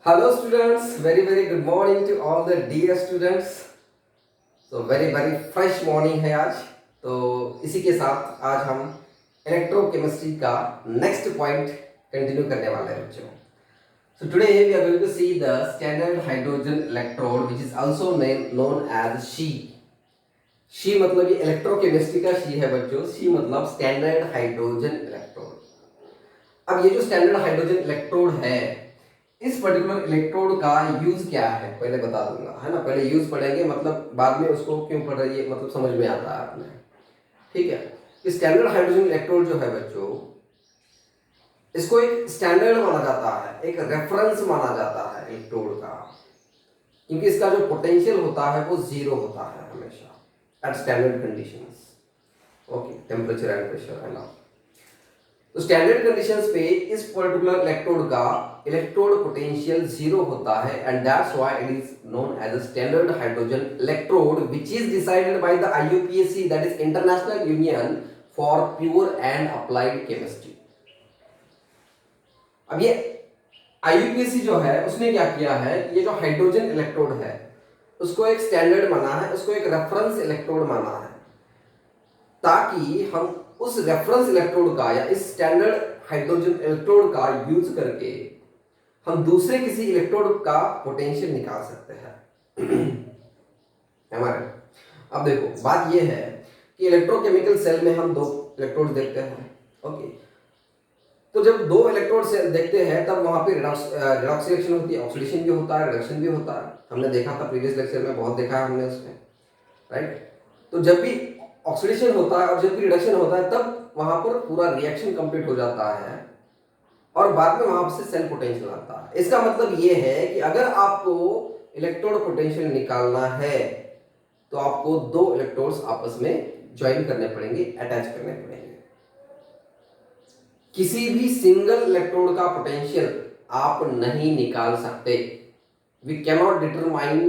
Hello students, very good morning to all the dear students. So very fresh morning है आज. तो इसी के साथ आज हम इलेक्ट्रोकेमिस्ट्री का नेक्स्ट पॉइंट कंटिन्यू करने वाले हैं बच्चों. So today we are going to see the standard hydrogen electrode which is also known as SHE. SHE मतलब ये इलेक्ट्रोकेमिस्ट्री का SHE है बच्चों. SHE मतलब स्टैंडर्ड हाइड्रोजन इलेक्ट्रोड. अब ये जो स्टैंडर्ड हाइड्रोजन इलेक्ट्रोड है, इस पर्टिकुलर इलेक्ट्रोड का यूज क्या है पहले बता दूंगा, है ना. पहले यूज पढ़ेंगे, मतलब बाद में उसको क्यों पढ़ रही है मतलब समझ में आता है आपने. ठीक है. इस स्टैंडर्ड हाइड्रोजन इलेक्ट्रोड जो है बच्चों, इसको एक स्टैंडर्ड माना जाता है, एक रेफरेंस माना जाता है इलेक्ट्रोड का, क्योंकि इसका जो पोटेंशियल होता है वो जीरो होता है हमेशा at standard conditions. Okay, temperature and pressure है ना. तो स्टैंडर्ड कंडीशंस पे इस पर्टिकुलर इलेक्ट्रोड का इलेक्ट्रोड पोटेंशियल जीरो होता है, and that's why it is known as a standard hydrogen electrode which is decided by the IUPAC, that is international union for pure and applied chemistry. अब ये IUPAC जो है उसने क्या किया है, ये जो हाइड्रोजन इलेक्ट्रोड है उसको एक स्टैंडर्ड माना है, उसको एक रेफरेंस इलेक्ट्रोड माना है, ताकि हम उस रेफरेंस इलेक्ट्रोड का या इस स्टैंडर्ड हाइड्रोजन इलेक्ट्रोड का यूज करके हम दूसरे किसी इलेक्ट्रोड का पोटेंशियल निकाल सकते हैं. हमारे अब देखो बात यह है कि इलेक्ट्रोकेमिकल सेल में हम दो इलेक्ट्रोड देखते हैं. ओके, तो जब दो इलेक्ट्रोड सेल देखते हैं तब वहां पे रिडॉक्स रिएक्शन होती है, ऑक्सीडेशन भी होता है, रिडक्शन भी होता है. हमने देखा था प्रीवियस लेक्चर में, बहुत देखा है हमने उसमें, राइट. तो जब भी ऑक्सीडेशन होता है और जब भी रिडक्शन होता है तब वहां पर पूरा रिएक्शन कंप्लीट हो जाता है और बाद में वहां से सेल पोटेंशियल आता है. इसका मतलब ये है कि अगर आपको इलेक्ट्रोड पोटेंशियल निकालना है तो आपको दो इलेक्ट्रोड्स आपस में ज्वाइन करने पड़ेंगे, अटैच करने पड़ेंगे. किसी भी सिंगल इलेक्ट्रोड का पोटेंशियल आप नहीं निकाल सकते. We cannot determine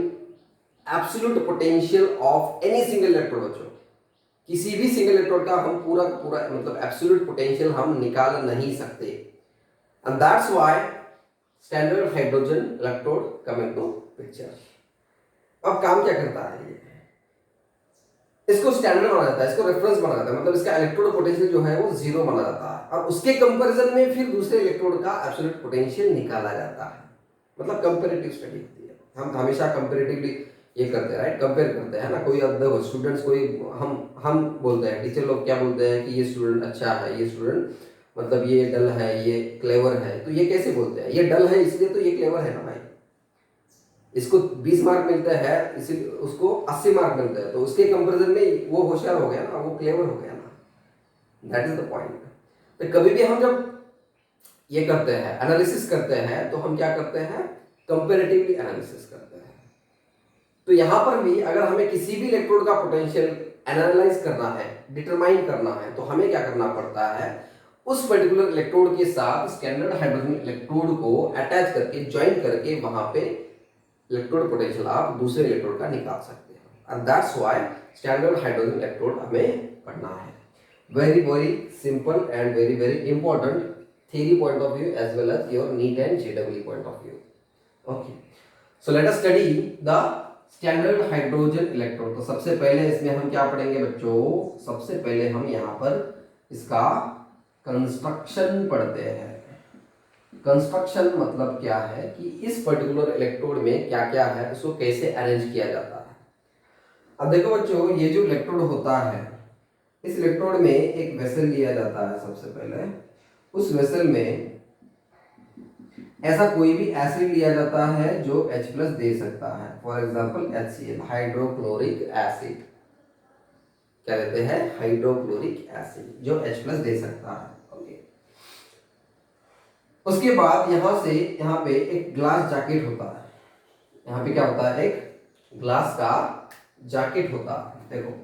absolute potential of any single electrode बच्चों. किसी भी सिंगल इलेक्ट्रोड का हम पूरा मतलब एब्सोल्यूट पोटेंशियल हम निकाल नहीं सकते, and that's why standard hydrogen electrode come into picture. अब काम क्या करता है ये, इसको स्टैंडर्ड माना जाता है, इसको रेफरेंस माना जाता है, मतलब इसका इलेक्ट्रोड पोटेंशियल जो है वो जीरो माना जाता है और उसके कंपैरिजन में फिर दूसरे इलेक्ट्रोड का एब्सोल्यूट पोटेंशियल निकाला जाता है. मतलब कंपैरेटिव स्टडी होती है. हम हमेशा कंपैरेटिवली ये करते हैं, राइट, कंपेयर करते हैं ना. कोई देखो स्टूडेंट्स, कोई हम बोलते हैं, टीचर लोग क्या बोलते हैं कि ये स्टूडेंट अच्छा है, ये स्टूडेंट मतलब ये डल है, ये क्लेवर है. तो ये कैसे बोलते हैं, ये डल है इसलिए तो ये क्लेवर है ना भाई. इसको 20 मार्क मिलता है, इसी उसको 80 मार्क मिलता है, तो उसके कंपैरिजन में वो होशियार हो गया ना, वो क्लेवर हो गया ना. That is the point. तो कभी भी हम जब ये करते हैं, एनालिसिस करते हैं, तो हम क्या करते हैं, कंपैरेटिवली एनालिसिस करते हैं. तो यहां पर भी अगर हमें किसी भी इलेक्ट्रोड का पोटेंशियल एनालाइज करना है, डिटरमाइन करना है, तो हमें क्या करना पड़ता है, उस पर्टिकुलर इलेक्ट्रोड के साथ स्टैंडर्ड हाइड्रोजन इलेक्ट्रोड को अटैच करके, ज्वाइन करके वहां पे इलेक्ट्रोड पोटेंशियल आप दूसरे इलेक्ट्रोड का निकाल सकते हैं. And that's why standard hydrogen electrode हमें पढ़ना है. Very simple and very important theory point of view as well as your NEET and JEE point of view. Okay, so let us study the standard hydrogen electrode. तो सबसे पहले इसमें हम क्या पढ़ेंगे बच्चों, सबसे पहले हम यहाँ पर इसका कंस्ट्रक्शन पढ़ते हैं. कंस्ट्रक्शन मतलब क्या है कि इस पर्टिकुलर इलेक्ट्रोड में क्या क्या है, उसको कैसे अरेंज किया जाता है. अब देखो बच्चों, ये जो इलेक्ट्रोड होता है, इस इलेक्ट्रोड में एक वेसल लिया जाता है. सबसे पहले उस वेसल में ऐसा कोई भी एसिड लिया जाता है जो H+ दे सकता है. For example HCl, hydrochloric acid. क्या देते हैं, हाइड्रोक्लोरिक एसिड, जो H+ दे सकता है. ओके, उसके बाद यहां से यहां पे एक ग्लास जैकेट होता है. यहां पे क्या होता है, एक ग्लास का जैकेट होता है. देखो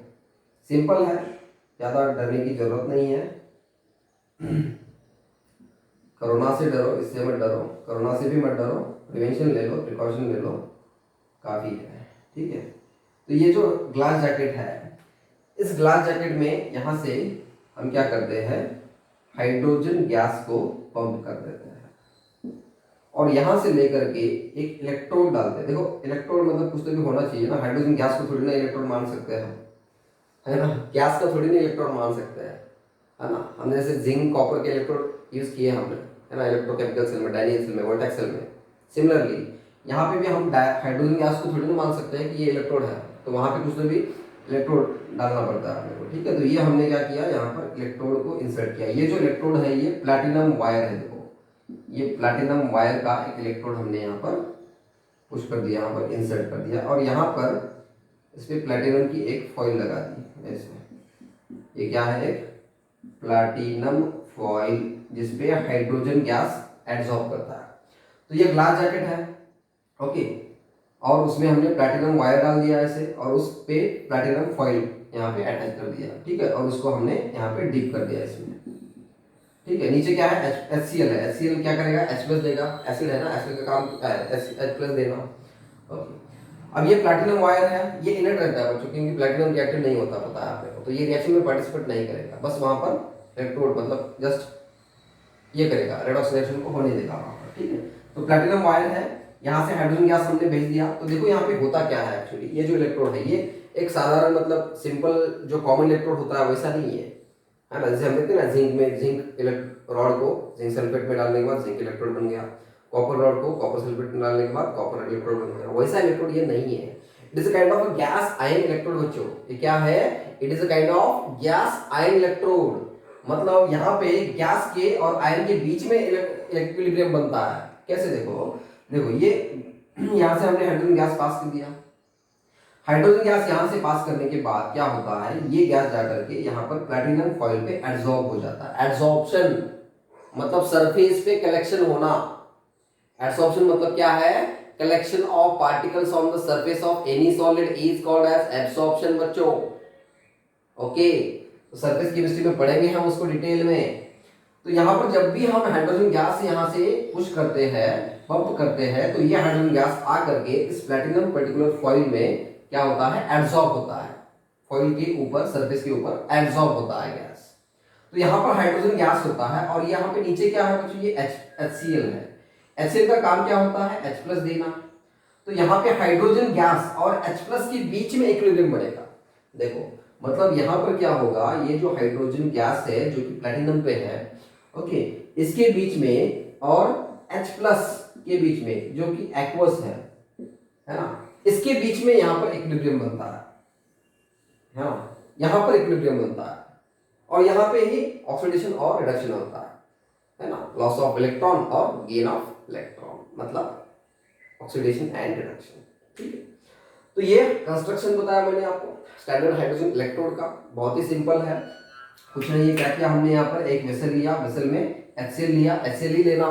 सिंपल है, ज्यादा डरने की जरूरत नहीं है. कोरोना से डरो, इससे मत डरो, कोरोना से भी मत डरो, प्रिवेंशन ले लो, प्रिकॉशन ले लो, काफ़ी है. ठीक है. तो ये जो ग्लास जैकेट है, इस ग्लास जैकेट में यहाँ से हम क्या करते हैं, हाइड्रोजन गैस को पंप कर देते हैं और यहाँ से लेकर के एक इलेक्ट्रोड डालते हैं। देखो इलेक्ट्रोड मतलब कुछ तो भी होना चाहिए ना, हाइड्रोजन गैस को थोड़ी ना इलेक्ट्रोड मान सकते हैं हम, है ना, गैस का थोड़ी ना इलेक्ट्रोड मान सकते हैं, है ना। हमने जैसे जिंक कॉपर के इलेक्ट्रोड यूज किए हमने, है ना, इलेक्ट्रोकेमिकल सेल में, डायनियल सेल में, वोल्टेक सेल में। सिमिलरली यहाँ पे भी हम हाइड्रोजन गैस को थोड़ी ना मान सकते हैं कि ये इलेक्ट्रोड है, तो वहाँ पे कुछ तो भी इलेक्ट्रोड डालना पड़ता है अपने को, ठीक है। तो ये हमने क्या किया, यहाँ पर इलेक्ट्रोड को इंसर्ट किया। ये जो इलेक्ट्रोड है ये प्लैटिनम वायर है, देखो ये प्लैटिनम वायर का एक इलेक्ट्रोड हमने यहाँ पर पुश कर दिया, यहाँ पर इंसर्ट कर दिया, और यहाँ पर इस पर प्लैटिनम की एक फॉइल लगा दी ऐसे। ये क्या है, एक प्लैटिनम फॉइल जिसपे हाइड्रोजन गैस एब्जॉर्ब करता है। तो ये ग्लास जैकेट है, ओके, और उसमें हमने प्लैटिनम वायर डाल दिया ऐसे, और उस पे प्लैटिनम फॉइल यहाँ पे अटैच कर दिया, ठीक है, और उसको हमने यहाँ पे डिप कर दिया इसमें, ठीक है। नीचे क्या है, HCl है, HCl क्या करेगा, H+ देगा, एसिड है ना, एसिड का काम H+ देना, ओके। अब ये प्लैटिनम वायर है, ये इनर्ट रहता है बच्चों, क्योंकि प्लैटिनम रिएक्टिव नहीं होता, पता है आपको, तो ये रिएक्शन में पार्टिसिपेट नहीं करेगा, बस वहां पर इलेक्ट्रोड मतलब जस्ट ये करेगा, रेडॉक्स रिएक्शन को होने देगा वहां पर, ठीक है। तो प्लैटिनम वायर है, यहाँ से हाइड्रोजन गैस हमने भेज दिया। तो देखो यहाँ पे होता क्या है एक्चुअली, ये जो इलेक्ट्रोड है ये एक साधारण मतलब सिंपल जो कॉमन इलेक्ट्रोड होता है वैसा नहीं है ना। जैसे हम देखते हैं ना जिंक में, जिंक रॉड को जिंक सल्फेट में डालने के बाद जिंक इलेक्ट्रोड बन गया, कॉपर रॉड को कॉपर सल्फेट में डालने के बाद कॉपर इलेक्ट्रोड बन गया, वैसा इलेक्ट्रोड ये नहीं है। It is a kind of gas ion electrode बच्चों, ये क्या है, it is a kind of gas ion electrode. मतलब यहाँ पे गैस के और आयन के बीच में इक्विलिब्रियम बनता है। कैसे, देखो देखो ये यहाँ से हमने हाइड्रोजन गैस पास कर दिया, हाइड्रोजन गैस यहाँ से पास करने के बाद क्या होता है, ये गैस जाकर के यहाँ पर प्लैटिनम फॉइल पे एड्सॉर्ब हो जाता है। एड्सॉर्प्शन मतलब सरफेस पे कलेक्शन होना, एड्सॉर्प्शन मतलब क्या है, collection of particles on the surface of any solid is called as absorption बच्चों, ओके। तो सरफेस केमिस्ट्री में पढ़ेंगे हम उसको डिटेल में। तो यहाँ पर जब भी हम हाइड्रोजन गैस यहाँ से पुश करते हैं, पंप करते हैं, तो ये हाइड्रोजन गैस आ करके इस प्लैटिनम पर्टिकुलर फॉइल में क्या होता है, एब्सॉर्ब होता है, फॉइल के ऊपर, सरफेस के ऊपर एब्सॉर्ब होता है गैस। तो यहाँ पर हाइड्रोजन गैस होता है, और यहाँ पे नीचे क्या है बच्चों, ये HCl है। HCl का काम क्या होता है, H+ देना। तो यहाँ पे हाइड्रोजन गैस और H+ के बीच में इक्विलिब्रियम बनेगा। देखो मतलब यहाँ पर क्या होगा, ये जो हाइड्रोजन गैस है जो कि प्लैटिनम पे है, ओके, इसके बीच में और H+ के बीच में जो कि एक्वस है ना, इसके बीच में यहाँ पर इक्विलिब्रियम बनता है ना, यहाँ पर इक्विलिब्रियम बनता है, और यहाँ पे ही ऑक्सीडेशन और रिडक्शन होता है ना, लॉस ऑफ इलेक्ट्रॉन और गेन ऑफ इलेक्ट्रॉन, मतलब ऑक्सीडेशन एंड रिडक्शन, ठीक है। तो ये कंस्ट्रक्शन बताया मैंने आपको स्टैंडर्ड हाइड्रोजन इलेक्ट्रोड का, बहुत ही सिंपल है, कुछ नहीं है। क्या किया हमने, यहाँ पर एक वेसल लिया, वेसल में HCl लिया, HCl ही लेना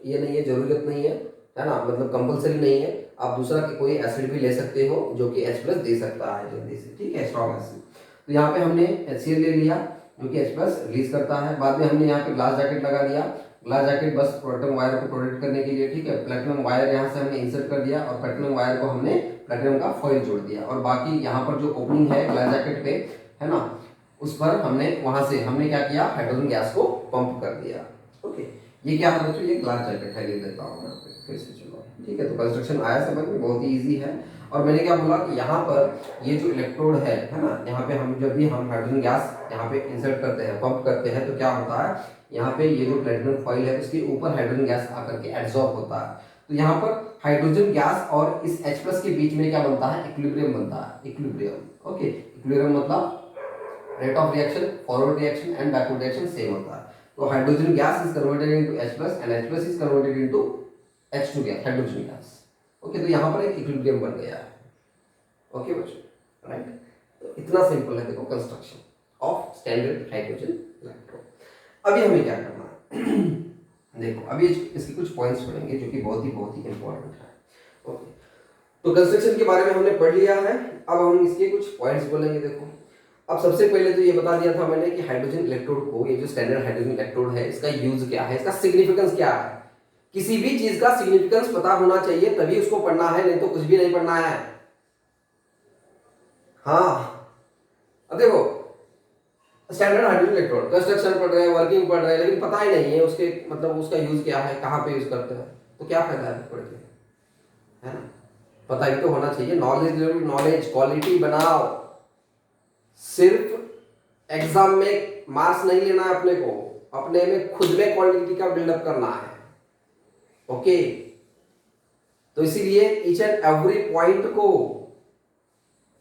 ये नहीं है, जरूरत नहीं है ना, मतलब कंपलसरी नहीं है, आप दूसरा कोई एसिड भी ले सकते हो जो कि H+ दे सकता है जल्दी से, ठीक है, स्ट्रॉन्ग एसिड। तो यहाँ पे हमने HCl ले लिया जो कि H+ रिलीज करता है। बाद में हमने यहाँ पे ग्लास जैकेट लगा दिया, ग्लास जैकेट बस प्लैटिनम वायर को प्रोटेक्ट करने के लिए, ठीक है। प्लैटिनम वायर यहाँ से हमने इंसर्ट कर दिया, और प्लैटिनम वायर को हमने प्लैटिनम का फॉइल जोड़ दिया, और बाकी यहाँ पर जो ओपनिंग है ग्लास जैकेट पे, है ना, उस पर हमने वहां से हमने क्या किया, हाइड्रोजन गैस को पंप कर दिया, ओके। ये क्या है बच्चों, ये ग्लास जैकेट है, लिख देता हूँ मैं फिर से, चलो ठीक है। तो कंस्ट्रक्शन आया समझ में, बहुत ही इजी है। और मैंने क्या बोला कि यहाँ पर ये जो इलेक्ट्रोड है ना, यहाँ पे हम जब भी हम हाइड्रोजन गैस यहाँ पे इंसर्ट करते हैं, पंप करते हैं, तो क्या होता है, यहाँ पे ये जो प्लैटिनम फॉइल है उसके ऊपर हाइड्रोजन गैस आकर के एब्सॉर्ब होता है। तो यहाँ पर हाइड्रोजन गैस और इस H+ के बीच में क्या बनता है, इक्विलिब्रियम बनता है, इक्विलिब्रियम, ओके। इक्विलिब्रियम मतलब rate of reaction, forward reaction and backward reaction same होता है। तो hydrogen gas is converted into H+ and H+ is converted into H2 gas, hydrogen gas, okay. तो यहाँ पर एक इक्विलिब्रियम बन गया है, ओके बच्चों, राइट। तो इतना सिंपल है देखो construction of standard hydrogen electrode. अभी हमें क्या करना है देखो, अभी इसके कुछ पॉइंट्स पढ़ेंगे जो कि बहुत ही इंपॉर्टेंट है, ओके। तो कंस्ट्रक्शन के बारे में हमने पढ़ लिया है, अब हम इसके कुछ पॉइंट्स बोलेंगे। देखो अब सबसे पहले तो ये बता दिया था मैंने कि हाइड्रोजन इलेक्ट्रोड को, ये जो स्टैंडर्ड हाइड्रोजन इलेक्ट्रोड है, इसका यूज क्या है, इसका सिग्निफिकेंस क्या है। किसी भी चीज का सिग्निफिकेंस पता होना चाहिए तभी उसको पढ़ना है, नहीं तो कुछ भी नहीं पढ़ना है। हाँ अब देखो स्टैंडर्ड हाइड्रोजन इलेक्ट्रोड कंस्ट्रक्शन पढ़ रहे हैं, वर्किंग पढ़ रहे हैं, लेकिन पता ही नहीं है उसके मतलब उसका यूज क्या है, कहाँ पे यूज करते हैं, तो क्या फायदा है पढ़ के, है ना? पता ही तो होना चाहिए। नॉलेज क्वालिटी बनाओ। सिर्फ एग्जाम में मार्क्स नहीं लेना है अपने को, अपने में खुद में क्वालिटी का बिल्डअप करना है। ओके, तो इसीलिए ईच एंड एवरी पॉइंट को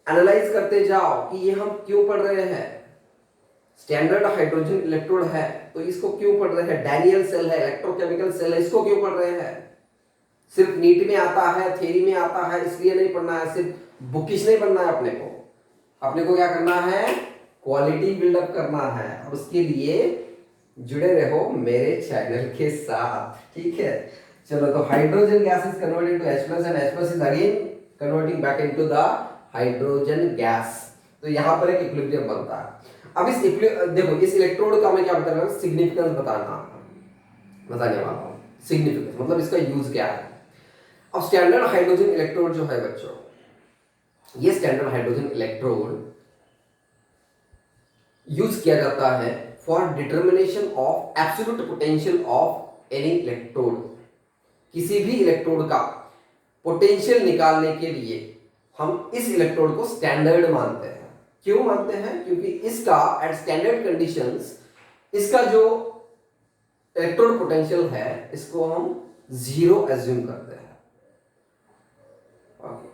एनालाइज करते जाओ कि ये हम क्यों पढ़ रहे हैं। स्टैंडर्ड हाइड्रोजन इलेक्ट्रोड है तो इसको क्यों पढ़ रहे हैं? डैनियल सेल है, इलेक्ट्रोकेमिकल सेल है, इसको क्यों पढ़ रहे हैं? सिर्फ नीट में आता है, थ्योरी में आता है इसलिए नहीं पढ़ना है, सिर्फ बुकिश नहीं बनना है अपने को। अपने को क्या करना है? क्वालिटी बिल्डअप करना है, और उसके लिए जुड़े रहो मेरे चैनल के साथ, ठीक है? चलो, तो hydrogen gas is converted to H+ and H+ is again converting back into the hydrogen gas. तो यहां पर एक इक्विलिब्रियम बनता है। अब इस देखो, इस इलेक्ट्रोड का मैं क्या बता रहा हूं, सिग्निफिकेंस बताने वाला हूं। सिग्निफिकेंस मतलब इसका यूज क्या है। अब स्टैंडर्ड हाइड्रोजन इलेक्ट्रोड जो है बच्चों, ये स्टैंडर्ड हाइड्रोजन इलेक्ट्रोड यूज किया जाता है for determination of absolute potential of any electrode. किसी भी इलेक्ट्रोड का पोटेंशियल निकालने के लिए हम इस इलेक्ट्रोड को स्टैंडर्ड मानते हैं। क्यों मानते हैं? क्योंकि इसका एट स्टैंडर्ड कंडीशंस इसका जो इलेक्ट्रोड पोटेंशियल है इसको हम 0 एज्यूम करते हैं। ओके,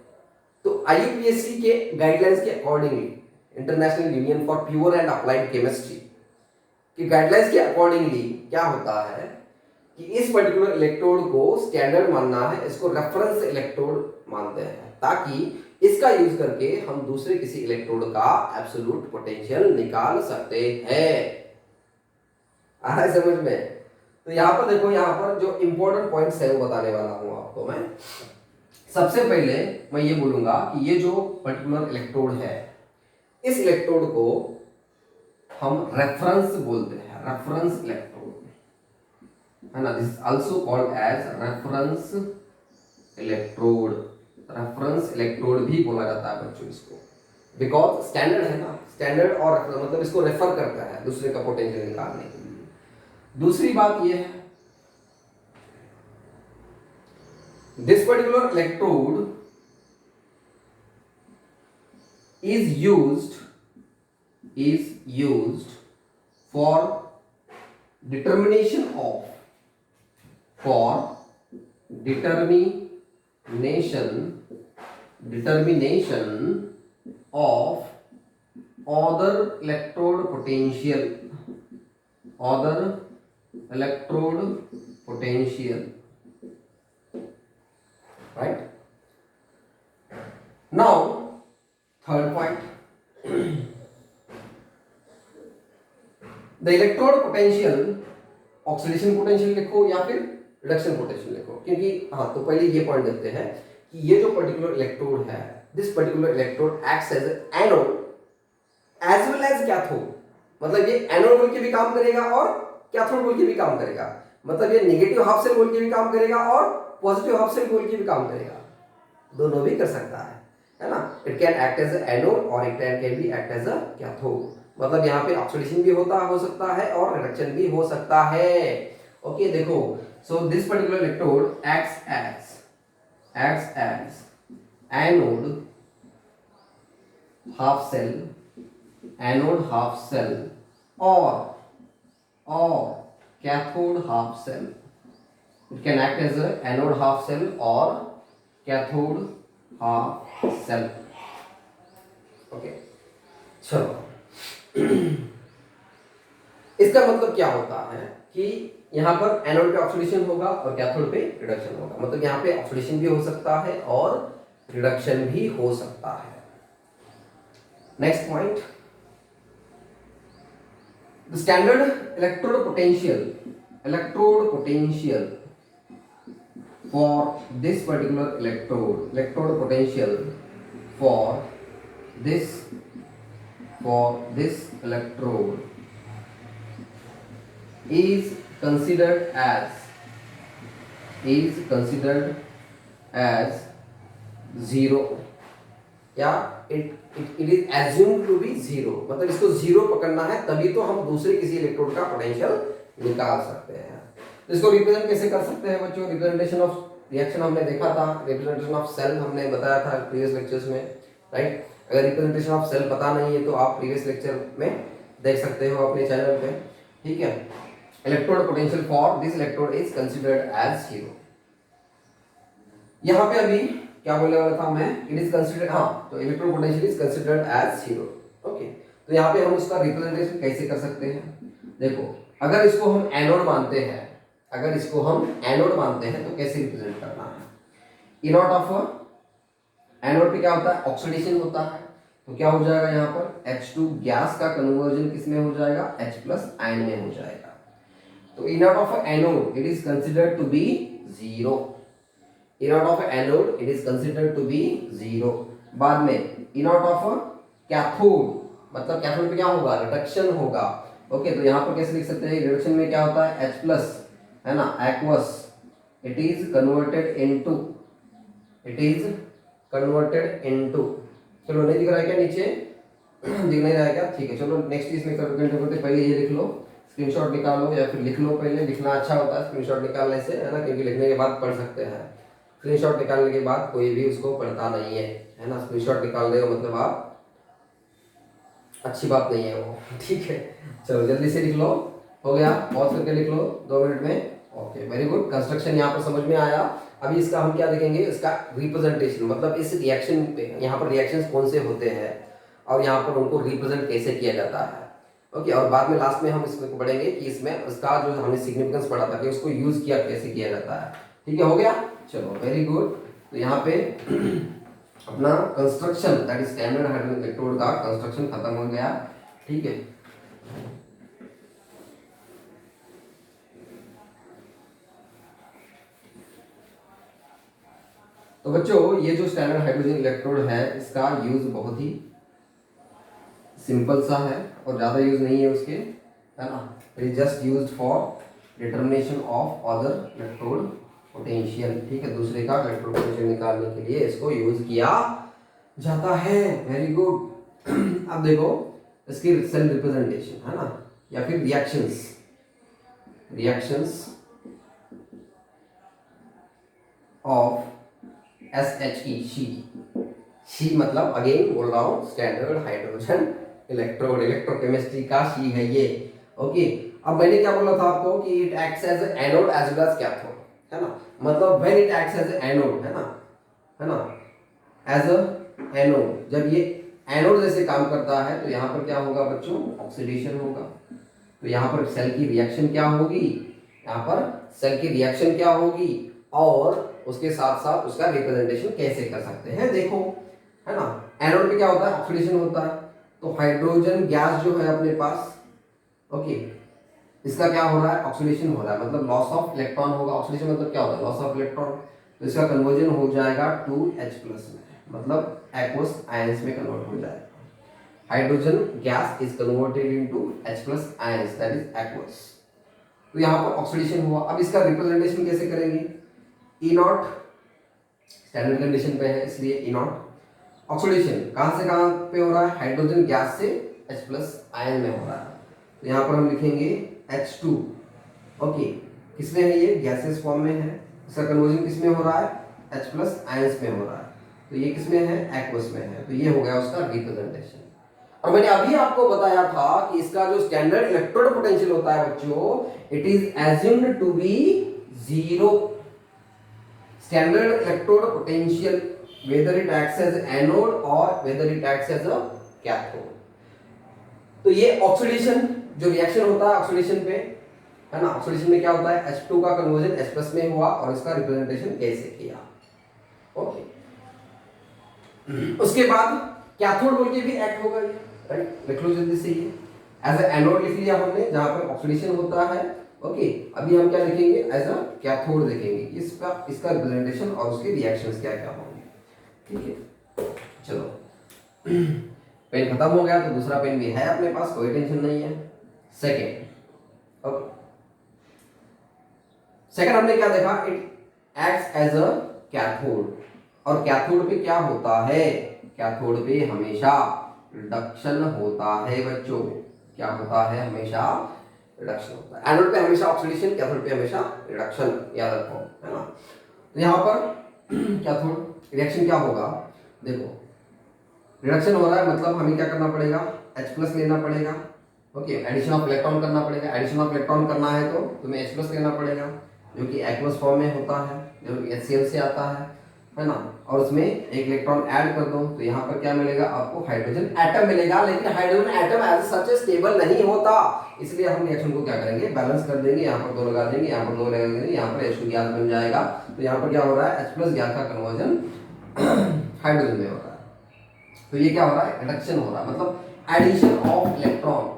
तो IUPAC के गाइडलाइंस के accordingly, international union for pure and applied chemistry की गाइडलाइंस के अकॉर्डिंगली क्या होता है कि इस पर्टिकुलर इलेक्ट्रोड को स्टैंडर्ड मानना है, इसको रेफरेंस इलेक्ट्रोड मानते हैं, ताकि इसका यूज करके हम दूसरे किसी इलेक्ट्रोड का एब्सोल्यूट पोटेंशियल निकाल सकते हैं। आ रहा है समझ में? तो यहां पर देखो, यहां पर जो इंपॉर्टेंट पॉइंट्स है वो बताने वाला हूं आपको मैं। सबसे पहले मैं ये बोलूंगा कि ये जो पर्टिकुलर इलेक्ट्रोड है, इस इलेक्ट्रोड को हम रेफरेंस बोलते हैं, रेफरेंस इलेक्ट्रोड, है ना? This is also called as reference electrode. Reference electrode भी बोला जाता है बच्चों इसको, बिकॉज स्टैंडर्ड है ना, स्टैंडर्ड और मतलब इसको रेफर करता है दूसरे का पोटेंशियल निकालने के लिए। दूसरी बात यह है, this particular electrode is used for determination of other electrode potential, right? Now third point, the electrode potential, oxidation potential लिखो या फिर रिडक्शन पोटेंशियल लिखो, क्योंकि हाँ, तो पहले ये पॉइंट देखते हैं कि ये जो पर्टिकुलर इलेक्ट्रोड है, this particular electrode acts as anode as well as cathode. मतलब ये एनोड बोल के भी काम करेगा और कैथोड बोल के भी काम करेगा। मतलब ये नेगेटिव हाफ सेल बोल के भी काम करेगा और पॉजिटिव हाफ सेल बोल के भी काम करेगा, दोनों भी कर सकता है ना? It can act as anode और it can be act as a cathode. मतलब यहाँ पे ऑक्सीडेशन भी हो सकता है और रिडक्शन भी हो सकता है। ओके, देखो, so this particular electrode acts as anode half cell और cathode half cell. It can act as a anode half cell or cathode half cell. Okay, चलो इसका मतलब क्या होता है कि यहाँ पर एनोड पे ऑक्सीडेशन होगा और कैथोड पे रिडक्शन होगा। मतलब यहाँ पे ऑक्सीडेशन भी हो सकता है और रिडक्शन भी हो सकता है। Next point, the standard electrode potential for this particular electrode potential for this electrode is considered as 0, या it is assumed to be 0। मतलब इसको 0 पकड़ना है तभी तो हम दूसरे किसी इलेक्ट्रोड का पोटेंशियल निकाल सकते हैं। तो इसको रिप्रेजेंट कैसे कर सकते हैं बच्चों? रिप्रेजेंटेशन ऑफ रिएक्शन हमने देखा था, रिप्रेजेंटेशन ऑफ सेल हमने बताया था प्रीवियस लेक्चर्स में, राइट। अगर रिप्रेजेंटेशन ऑफ सेल पता नहीं है तो आप प्रीवियस लेक्चर में देख सकते हो अपने चैनल पे, ठीक है। Electrode potential for this electrode is considered as 0। यहाँ पे अभी क्या बोलने वाला था मैं, इट इज कंसीडर्ड, हाँ, तो electrode potential is considered as 0, okay. तो यहाँ पे हम उसका रिप्रेजेंटेशन कैसे कर सकते हैं? देखो, अगर इसको हम एनोड मानते हैं, अगर इसको हम एनोड मानते हैं तो कैसे रिप्रेजेंट करना है? ई नॉट ऑफ एनोड पे क्या होता है? ऑक्सीडेशन होता है, तो क्या हो जाएगा यहाँ पर H2 गैस का कन्वर्जन किस में हो जाएगा? H प्लस आयन में हो जाएगा। तो E naught of anode it is considered to be 0। E naught of anode it is considered to be 0। बाद में ई नॉट ऑफ कैथोड, मतलब कैथोड पे क्या होगा? रिडक्शन होगा, ओके। तो यहाँ पर कैसे लिख सकते हैं? रिडक्शन में क्या होता है? H प्लस, है ना, aqueous, it is converted into, it is converted into, चलो नहीं दिख रहा है क्या नीचे? दिख नहीं रहा है क्या? ठीक है, चलो नेक्स्ट इसमें करते पहले ये लिख लो, स्क्रीनशॉट निकालो या फिर लिख लो। पहले लिखना अच्छा होता है स्क्रीनशॉट निकालने से, है ना, क्योंकि लिखने के बाद पढ़ सकते हैं। स्क्रीनशॉट निकालने के बाद कोई भी उसको पढ़ता नहीं है ना। स्क्रीनशॉट निकाल रहे हो मतलब आप, अच्छी बात नहीं है वो, ठीक है। चलो जल्दी से लिख लो, हो गया, पॉज करके लिख लो 2 मिनट में, ओके, वेरी गुड। कंस्ट्रक्शन यहाँ पर समझ में आया। अभी इसका हम क्या देखेंगे? इसका रिप्रेजेंटेशन, मतलब इस रिएक्शन पे यहाँ पर रिएक्शंस कौन से होते हैं और यहाँ पर उनको रिप्रेजेंट कैसे किया जाता है, ओके। और बाद में लास्ट में हम इसको पढ़ेंगे कि इसमें उसका जो हमने सिग्निफिकेंस पढ़ा था कि उसको यूज किया कैसे किया जाता है, ठीक है, हो गया। चलो वेरी गुड। तो यहाँ पे अपना construction, that is standard hydrogen electrode का कंस्ट्रक्शन खत्म हो गया, ठीक है। तो बच्चों, ये जो स्टैंडर्ड हाइड्रोजन इलेक्ट्रोड है इसका यूज बहुत ही सिंपल सा है और ज़्यादा यूज नहीं है उसके, है ना। It is just used for determination of other electrode potential, ठीक है। दूसरे का इलेक्ट्रोड पोटेंशियल निकालने के लिए इसको यूज किया जाता है, वेरी गुड। अब देखो इसकी सेल रिप्रेजेंटेशन, है ना, या फिर reactions, reactions of SHE, she मतलब अगेन बोल रहा हूँ स्टैंडर्ड हाइड्रोजन इलेक्ट्रोड, इलेक्ट्रोकेमिस्ट्री का शी है ये, ओके। अब मैंने क्या बोला था आपको कि it acts as anode as well as cathode, है ना, मतलब when it acts as anode, है ना, एज अ एनोड, जब ये एनोड जैसे काम करता है तो यहाँ पर क्या होगा बच्चों? ऑक्सीडेशन होगा। तो यहाँ पर सेल की रिएक्शन क्या होगी? यहाँ पर सेल की रिएक्शन क्या होगी और उसके साथ साथ उसका रिप्रेजेंटेशन कैसे कर सकते हैं, देखो, है ना। एनोड पे क्या होता है? ऑक्सीडेशन होता है। तो हाइड्रोजन गैस जो है अपने पास, ओके, इसका क्या हो रहा है? ऑक्सीडेशन हो रहा है, मतलब लॉस ऑफ इलेक्ट्रॉन होगा। ऑक्सीडेशन मतलब क्या होता है? Loss of electron. तो इसका कन्वर्जन हो जाएगा 2H प्लस में, मतलब एक्वस आयंस में कन्वर्ट हो जाएगा। Hydrogen gas is converted into H plus ions, that is aqueous. तो यहाँ पर ऑक्सीडेशन हुआ। अब इसका रिप्रेजेंटेशन कैसे करेंगे? ई नॉट स्टैंडर्ड कंडीशन पे है इसलिए ई नॉट। ऑक्सीडेशन कहाँ से कहाँ पे हो रहा है? हाइड्रोजन गैस से H प्लस आयन में हो रहा है। तो यहाँ पर हम लिखेंगे H2, ओके, किसमें है ये? गैसेस फॉर्म में है। इसका कन्वर्जन किसमें हो रहा है? H प्लस आयंस में हो रहा है। तो ये किसमें है? एक्वस में है। तो ये हो गया उसका रिप्रेजेंटेशन। और मैंने अभी आपको बताया था कि इसका जो स्टैंडर्ड इलेक्ट्रोड पोटेंशियल होता है बच्चों, it is assumed to be 0। Standard electrode potential whether it acts as anode और whether it acts as a cathode. तो ये ऑक्सीडेशन जो रिएक्शन होता है ऑक्सीडेशन पे, है ना, ऑक्सीडेशन में क्या होता है? H2 का कन्वर्जन H प्लस में हुआ और इसका रिप्रेजेंटेशन कैसे किया, ओके। उसके बाद कैथोड बोल के भी एक्ट होगा ये, राइट। लिख लो जल्दी से, ये एज अ एनोड लिख लिया हमने जहां पर ऑक्सीडेशन होता है, ओके। अभी हम क्या लिखेंगे? एज अ कैथोड लिखेंगे, इसका रिप्रेजेंटेशन और उसके रिएक्शंस क्या क्या होंगे, ठीक है। चलो पेन खत्म हो गया तो दूसरा पेन भी है अपने पास, कोई टेंशन नहीं है। सेकेंड, ओके, सेकेंड हमने क्या देखा? It acts as a cathode. और कैथोड पे क्या होता है? कैथोड पे हमेशा रिडक्शन होता है बच्चों। क्या होता है? हमेशा रिडक्शन होता है। एनोड पे हमेशा ऑक्सीडेशन, कैथोड पे हमेशा रिडक्शन, याद रखो, है ना। तो यहाँ पर कैथोड रिएक्शन क्या होगा, देखो रिडक्शन हो रहा है मतलब हमें क्या करना पड़ेगा, H+ लेना पड़ेगा। ओके, एडिशन ऑफ इलेक्ट्रॉन करना पड़ेगा। एडिशन ऑफ इलेक्ट्रॉन करना है तो तुम्हें H+ लेना पड़ेगा, जो कि एक्वस फॉर्म में होता है, जो HCl से आता है ना। और उसमें एक इलेक्ट्रॉन ऐड कर दो तो यहाँ पर क्या मिलेगा आपको, हाइड्रोजन एटम मिलेगा। लेकिन hydrogen atom as such stable नहीं होता, इसलिए हम रिएक्शन को क्या करेंगे, बैलेंस कर देंगे। यहाँ पर 2 लगा देंगे, यहाँ पर 2 लगा देंगे, यहाँ पर H2 गैस बन जाएगा। तो यहाँ पर क्या हो रहा है, H+ गैस का कन्वर्जन हाइड्रोजन में हो रहा है। तो ये क्या हो रहा है, रिडक्शन हो रहा है, मतलब addition of electron.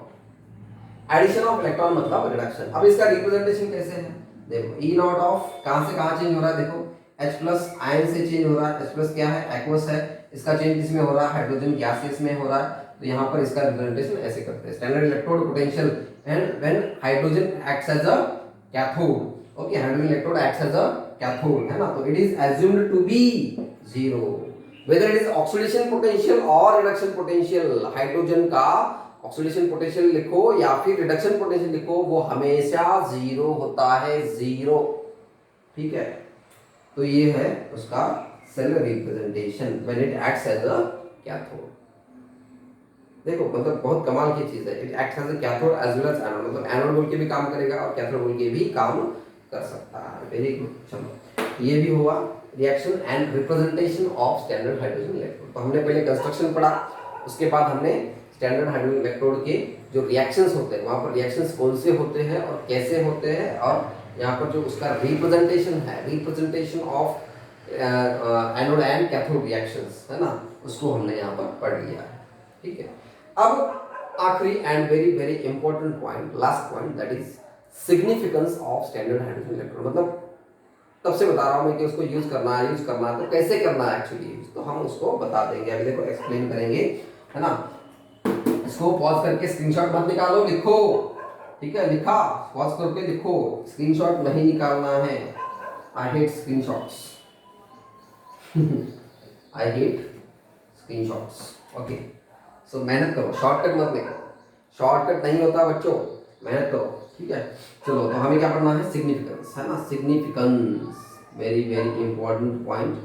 Addition of electron मतलब रिडक्शन। अब इसका रिप्रेजेंटेशन कैसे है, देखो E नॉट ऑफ कहां से कहां चेंज हो रहा है, देखो H+ आयन से चेंज हो रहा है। H+ क्या है, एक्वस है। इसका चेंज किसमें हो रहा है, हाइड्रोजन गैसेस में हो रहा है। तो यहाँ पर इसका रिप्रेजेंटेशन ऐसे करते हैं, standard electrode potential and when hydrogen acts as a cathode. Okay, hydrogen electrode acts as a cathode, है ना। तो it is assumed to be 0 whether it is oxidation potential और reduction potential। हाइड्रोजन का oxidation potential लिखो या फिर reduction potential लिखो, वो हमेशा 0 होता है, 0। ठीक है, तो ये है उसका cell representation when it acts as a cathode. देखो मतलब बहुत कमाल की चीज है, it acts as a cathode as well as anode, मतलब एनोड बोल के भी काम करेगा और कैथोड बोल के भी काम कर सकता है। वेरी गुड, चलो ये भी हुआ reaction and representation of standard hydrogen electrode. तो हमने पहले कंस्ट्रक्शन पढ़ा, उसके बाद हमने स्टैंडर्ड हाइड्रोजन इलेक्ट्रोड के जो रिएक्शंस होते हैं, वहाँ पर रिएक्शंस कौन से होते हैं और कैसे होते हैं, और यहाँ पर जो उसका रिप्रेजेंटेशन है, representation of anode and cathode reactions, है ना, उसको हमने यहाँ पर पढ़ लिया है। ठीक है, अब आखिरी and very very important point, last point, that is significance of standard hydrogen electrode. मतलब तब से बता रहा हूं मैं कि उसको यूज करना है तो कैसे करना है एक्चुअली यूज, तो हम उसको बता देंगे, अभी देखो एक्सप्लेन करेंगे, है ना। इसको पॉज करके स्क्रीनशॉट मत निकालो, लिखो। ठीक है, लिखा, पॉज करके लिखो, स्क्रीनशॉट नहीं निकालना है। I hate screenshots I hate screenshots. Okay, so मेहनत करो, शॉर्टकट मत निकालो, शॉर्टकट नहीं होता बच्चों, मेहनत करो। ठीक है, चलो तो हमें क्या पढ़ना है, सिग्निफिकेंस, है ना। Significance, very very important point,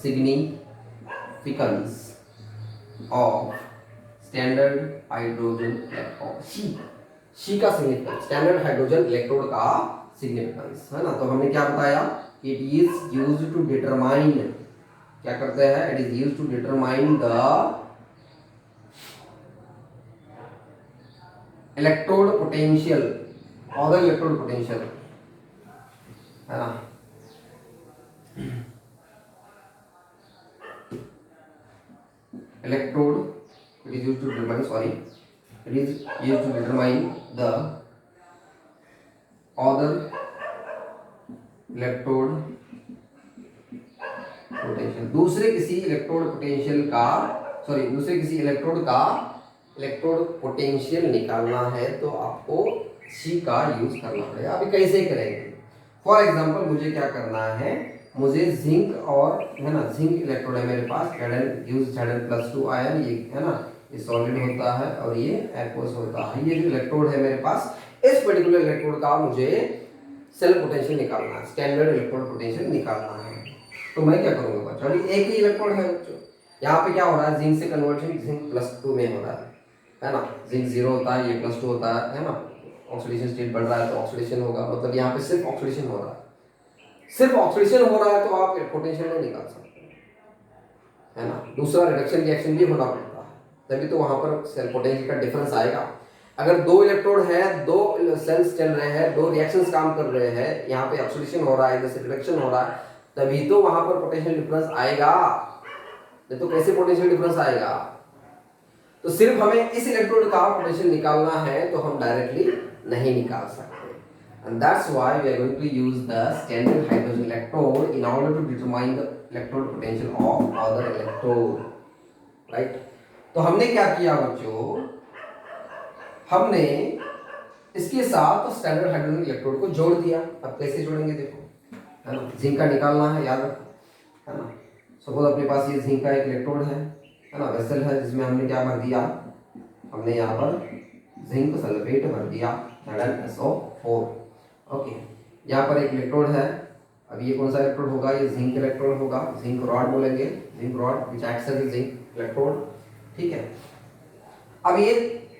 significance of standard hydrogen electrode. SHE का सिग्निफिकेंस, स्टैंडर्ड हाइड्रोजन इलेक्ट्रोड का सिग्निफिकेंस, है ना। तो हमने क्या बताया कि it is used to determine, क्या करते हैं, it is used to determine the electrode potential और द इलेक्ट्रोड पोटेंशियल, है ना। Electrode, it is used to determine, sorry, it is used to determine the other electrode potential। दूसरे किसी electrode potential का, sorry दूसरे किसी इलेक्ट्रोड का electrode potential निकालना है तो आपको सी का यूज करना पड़ेगा। अभी कैसे करेंगे, फॉर एग्जांपल मुझे क्या करना है, मुझे जिंक और, है ना, जिंक इलेक्ट्रोड है मेरे पास, Zn+2 आयन, ये है ना, ये सॉलिड होता है और ये एक्वस होता है। ये जो इलेक्ट्रोड है मेरे पास, इस पर्टिकुलर इलेक्ट्रोड का मुझे सेल पोटेंशियल निकालना है, स्टैंडर्ड इलेक्ट्रोड पोटेंशियल निकालना है। तो मैं क्या करूंगा बच्चों, अभी एक ही इलेक्ट्रोड है बच्चों, यहाँ पे क्या हो रहा है, जिंक से कन्वर्जन Zn+2 में हो रहा है ना। जिंक 0 होता है, ये +2 होता है ना। ऑक्सीडेशन स्टेट बढ़ रहा है तो ऑक्सीडेशन होगा, मतलब यहाँ पे सिर्फ ऑक्सीडेशन हो रहा है, सिर्फ ऑक्सीडेशन हो रहा है तो आप पोटेंशियल नहीं निकाल सकते, है ना। दूसरा रिडक्शन रिएक्शन भी होना पड़ता है, तभी तो वहां पर सेल पोटेंशियल का डिफरेंस आएगा। अगर 2 इलेक्ट्रोड है, 2 सेल्स चल रहे हैं, 2 रिएक्शंस काम कर रहे हैं, यहाँ पे ऑक्सीडेशन हो रहा है, इधर से रिडक्शन हो रहा है, तभी तो वहां पर पोटेंशियल डिफरेंस आएगा, नहीं तो कैसे पोटेंशियल डिफरेंस आएगा। तो सिर्फ हमें इस इलेक्ट्रोड का पोटेंशियल निकालना है तो हम डायरेक्टली नहीं निकाल सकते, and that's why we are going to use the standard hydrogen electrode in order to determine the electrode potential of other electrode, right। तो हमने क्या किया बच्चों, हमने इसके साथ स्टैंडर्ड हाइड्रोजन इलेक्ट्रोड को जोड़ दिया। अब कैसे जोड़ेंगे देखो, है ना, जिंक का निकालना है, याद रखो, है ना। सपोज अपने पास ये जिंक का एक इलेक्ट्रोड है ना, वेसल है, जिसमें हमने क्या भर दिया, हमने यहाँ पर जिंक सल्फेट भर दिया, ZnSO4। ओके, यहाँ पर एक इलेक्ट्रोड है। अब ये कौन सा इलेक्ट्रोड होगा? ये जिंक इलेक्ट्रोड होगा, जिंक रॉड बोलेंगे, zinc rod which acts as zinc electrode. ठीक है, अब ये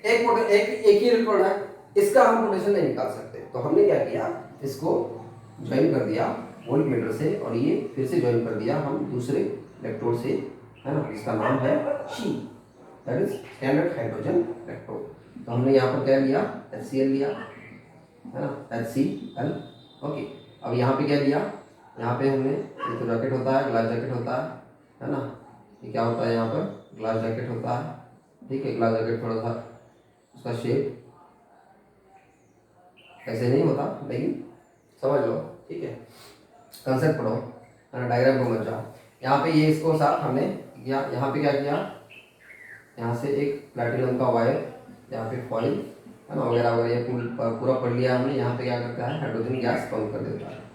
एक ही इलेक्ट्रोड है, इसका हम पोटेंशियल नहीं निकाल सकते, तो हमने क्या किया, इसको ज्वाइन कर दिया वोल्टमीटर से, और ये फिर से ज्वाइन कर दिया हम दूसरे इलेक्ट्रोड से, है ना, इसका नाम है she, that is standard hydrogen electrode. तो हमने यहाँ पर क्या लिया, HCl लिया, है ना, HCl। ओके, अब यहाँ पे क्या लिया, यहाँ पे हमने, ये तो जैकेट होता है, ग्लास जैकेट होता है ना, ये क्या होता है, यहाँ पर ग्लास जैकेट होता है। ठीक है, ग्लास जैकेट थोड़ा सा उसका शेप ऐसे नहीं होता, लेकिन समझ लो। ठीक है, कंसेप्ट पढ़ो, है ना, डायग्राम को मत जाओ। यहाँ पे ये इसको साथ हमने किया, यहाँ पे क्या किया, यहाँ से एक प्लैटिनम का वायर, यहाँ पे फॉइल, है ना, वगैरह वगैरह, ये पूरा पढ़ लिया हमने। यहाँ पे क्या करता है, हाइड्रोजन गैस कम कर देता है।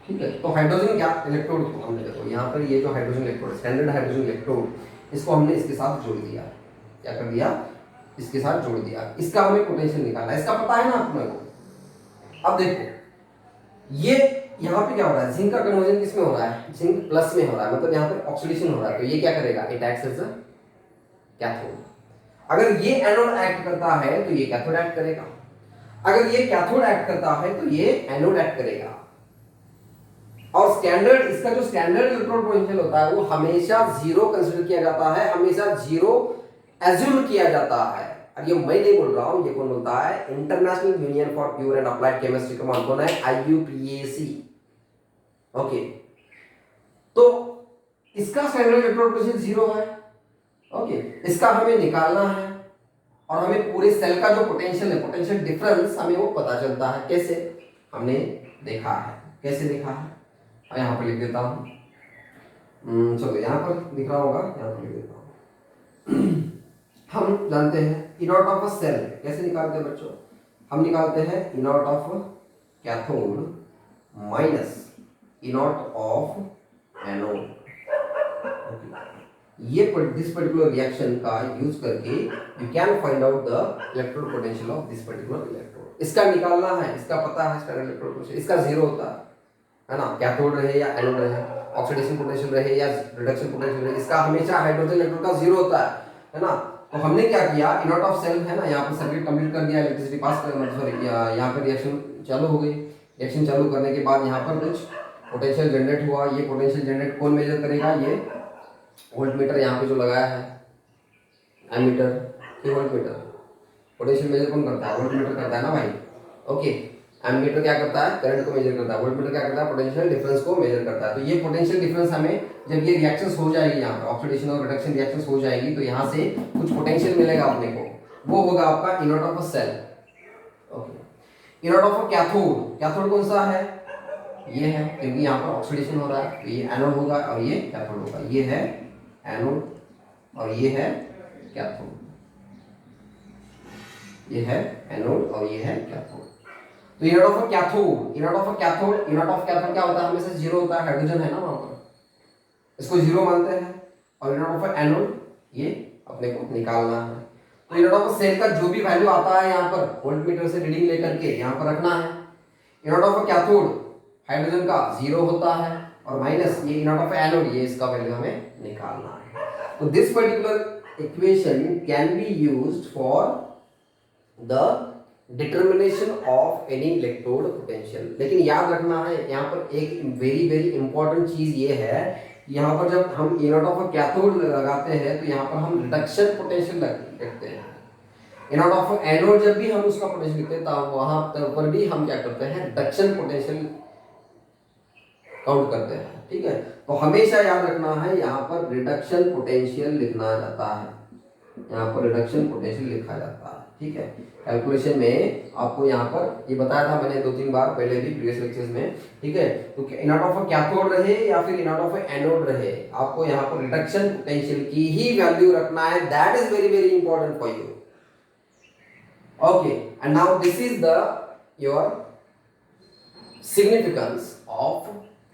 ठीक है, तो हाइड्रोजन गैस इलेक्ट्रोड को हमने, देखो यहाँ पर ये जो hydrogen electrode, standard hydrogen electrode, इसको हमने इसके साथ जोड़ दिया। क्या कर दिया, इसके साथ जोड़ दिया। इसका हमें पोटेंशियल निकालना है, इसका पता है ना अपने को। अब देखो, ये यहाँ पे क्या हो रहा है, जिंक का कन्वर्जन किसमें हो रहा है, जिंक प्लस में हो रहा है, मतलब यहाँ पे ऑक्सीडेशन हो रहा है, तो ये क्या करेगा, it acts as a cathode. अगर ये एनोड एक्ट करता है तो ये कैथोड एक्ट करेगा, अगर ये कैथोड एक्ट करता है तो ये एनोड एक्ट करेगा। और स्टैंडर्ड, इसका जो स्टैंडर्ड इलेक्ट्रोड पोटेंशियल होता है वो हमेशा जीरो कंसीडर किया जाता है, हमेशा जीरो एज्यूम किया जाता है। और ये मैं नहीं बोल रहा हूं, ये कौन बोलता है, international union for pure and applied chemistry का मानकोन है, IUPAC। ओके, तो इसका स्टैंडर्ड इलेक्ट्रोड पोटेंशियल जीरो है। ओके, इसका हमें निकालना है, और हमें पूरे सेल का जो पोटेंशियल है, पोटेंशियल डिफरेंस हमें वो पता चलता है। कैसे, हमने देखा है, कैसे देखा है, और यहाँ पर लिख देता हूँ। चलो यहाँ पर दिख रहा होगा, यहाँ पर लिख देता हूँ। हम जानते हैं इनॉट ऑफ अ सेल कैसे निकालते हैं बच्चों, हम निकालते हैं E naught of cathode minus E naught of anode. ये दिस पर्टिकुलर रिएक्शन का यूज करके you can find out the electrode potential of this particular electrode. इसका निकालना है, इसका पता है स्टैंडर्ड इलेक्ट्रोड पोटेंशियल, इसका जीरो होता है ना, कैथोड रहे या एनोड रहे, ऑक्सीडेशन पोटेंशियल रहे या रिडक्शन पोटेंशियल रहे, इसका हमेशा हाइड्रोजन इलेक्ट्रोड का जीरो होता है ना। तो हमने क्या किया, इनॉट ऑफ सेल है ना, यहाँ पर सर्किट कंप्लीट कर दिया, इलेक्ट्रिसिटी पास कर, सॉरी यहाँ पर रिएक्शन चालू हो गई। रिएक्शन चालू करने के बाद यहाँ पर कुछ पोटेंशियल जनरेट हुआ। ये पोटेंशियल जनरेट कौन मेजर करेगा, ये वोल्टमीटर यहाँ पे जो लगाया है, एमीटर की वोल्टमीटर, पोटेंशियल मेजर कौन करता है, वोल्टमीटर करता है ना भाई। ओके, एमीटर क्या करता है, करंट को मेजर करता है, वोल्टमीटर क्या करता है, पोटेंशियल डिफरेंस को मेजर करता है। तो ये पोटेंशियल डिफरेंस हमें, जब ये रिएक्शंस हो जाएगी, यहाँ पे ऑक्सीडेशन और रिडक्शन रिएक्शंस हो जाएगी, तो यहाँ से कुछ पोटेंशियल मिलेगा अपने को, वो होगा आपका E naught of a cell. Okay, E naught of a cathode, cathode कौन सा है, ये है, क्योंकि यहाँ पर ऑक्सीडेशन हो रहा है, तो ये एनोड होगा और ये कैथोड होगा। ये है एनोड और ये है कैथोड, ये है एनोड और ये है कैथोड। तो E naught of a cathode, E naught of a cathode, E naught of cathode क्या होता है, हमेशा जीरो होता है, हाइड्रोजन है ना वहां पर, इसको जीरो मानते हैं। और इनॉट ऑफ अ एनोड, ये अपने को निकालना है। तो इनॉट ऑफ अ सेल का जो भी वैल्यू आता है यहाँ पर वोल्टमीटर से रीडिंग लेकर के यहाँ पर रखना है। इनॉट ऑफ अ कैथोड हाइड्रोजन का जीरो होता है, और माइनस ये इनॉट ऑफ एनोड, ये इसका वैल्यू हमें निकालना है। तो this particular equation can be used for the determination of any electrode potential. लेकिन याद रखना है यहाँ पर एक वेरी वेरी इंपॉर्टेंट चीज ये है, यहाँ पर जब हम इनॉट ऑफ कैथोड लगाते हैं तो यहाँ पर हम रिडक्शन पोटेंशियल लिखते हैं। इनॉट ऑफ एनोड जब भी हम उसका पोटेंशियल लिखते हैं तो वहां पर भी हम क्या करते हैं, रिडक्शन पोटेंशियल काउंट करते हैं। ठीक है, तो हमेशा याद रखना है यहाँ पर रिडक्शन पोटेंशियल लिखना जाता है, यहाँ पर रिडक्शन पोटेंशियल लिखा जाता है। ठीक है, कैलकुलेशन में आपको यहाँ पर ये बताया था मैंने 2-3 बार पहले भी प्रीवियस लेक्चर्स में। ठीक है, तो इनॉट ऑफ कैथोड रहे या फिर इनॉट ऑफ एनोड रहे, आपको यहाँ पर रिडक्शन पोटेंशियल की ही वैल्यू रखना है। That is very very important for you. Okay, and now this is the your significance of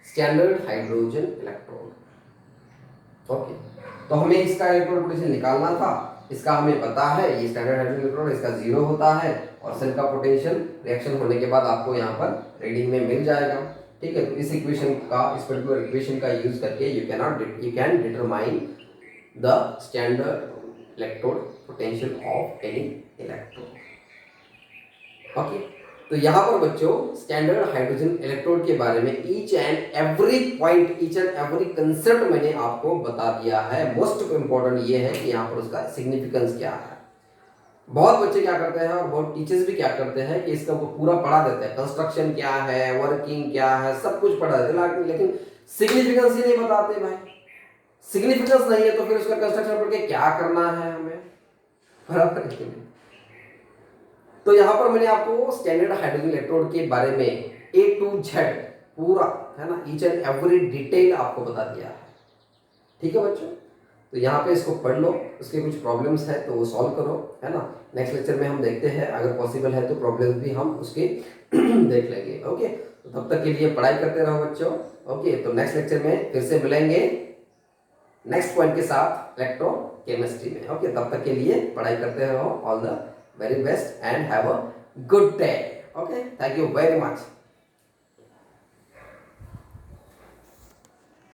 standard hydrogen electrode. Okay, तो हमें इसका इलेक्ट्रोड पोटेंशियल निकालना था, इसका हमें पता है, ये स्टैंडर्ड हाइड्रोजन इलेक्ट्रोड, इसका 0 होता है और सेल का पोटेंशियल रिएक्शन होने के बाद आपको यहाँ पर रीडिंग में मिल जाएगा। ठीक है, तो इस इक्वेशन का, इस पर्टिकुलर इक्वेशन का यूज करके you can determine the standard electrode potential of any electrode. Okay, तो यहाँ पर बच्चों स्टैंडर्ड हाइड्रोजन इलेक्ट्रोड के बारे में each and every point, each and every concept मैंने आपको बता दिया है। मोस्ट इंपॉर्टेंट ये है कि यहाँ पर उसका सिग्निफिकेंस क्या है। बहुत बच्चे क्या करते हैं और बहुत टीचर्स भी क्या करते हैं कि इसका वो पूरा पढ़ा देते हैं, कंस्ट्रक्शन क्या है, वर्किंग क्या है, सब कुछ पढ़ा देते हैं, लेकिन सिग्निफिकेंस ही नहीं बताते भाई। सिग्निफिकेंस नहीं है तो फिर उसका कंस्ट्रक्शन पढ़ के क्या करना है हमें, बराबर है कि नहीं। तो यहां पर मैंने आपको स्टैंडर्ड हाइड्रोजन इलेक्ट्रोड के बारे में A to Z पूरा, है ना, ईच एंड एवरी डिटेल आपको बता दिया है। ठीक है बच्चों, तो यहाँ पे इसको पढ़ लो, उसके कुछ प्रॉब्लम्स है तो वो सॉल्व करो, है ना। नेक्स्ट लेक्चर में हम देखते हैं, अगर पॉसिबल है तो प्रॉब्लम्स भी हम उसके देख लेंगे। ओके, तो तब तक के लिए पढ़ाई करते रहो बच्चों। ओके, तो नेक्स्ट लेक्चर में फिर से मिलेंगे नेक्स्ट पॉइंट के साथ इलेक्ट्रोकेमिस्ट्री में। ओके, तब तक के लिए पढ़ाई करते रहो। All the very best and have a good day. Okay, thank you very much.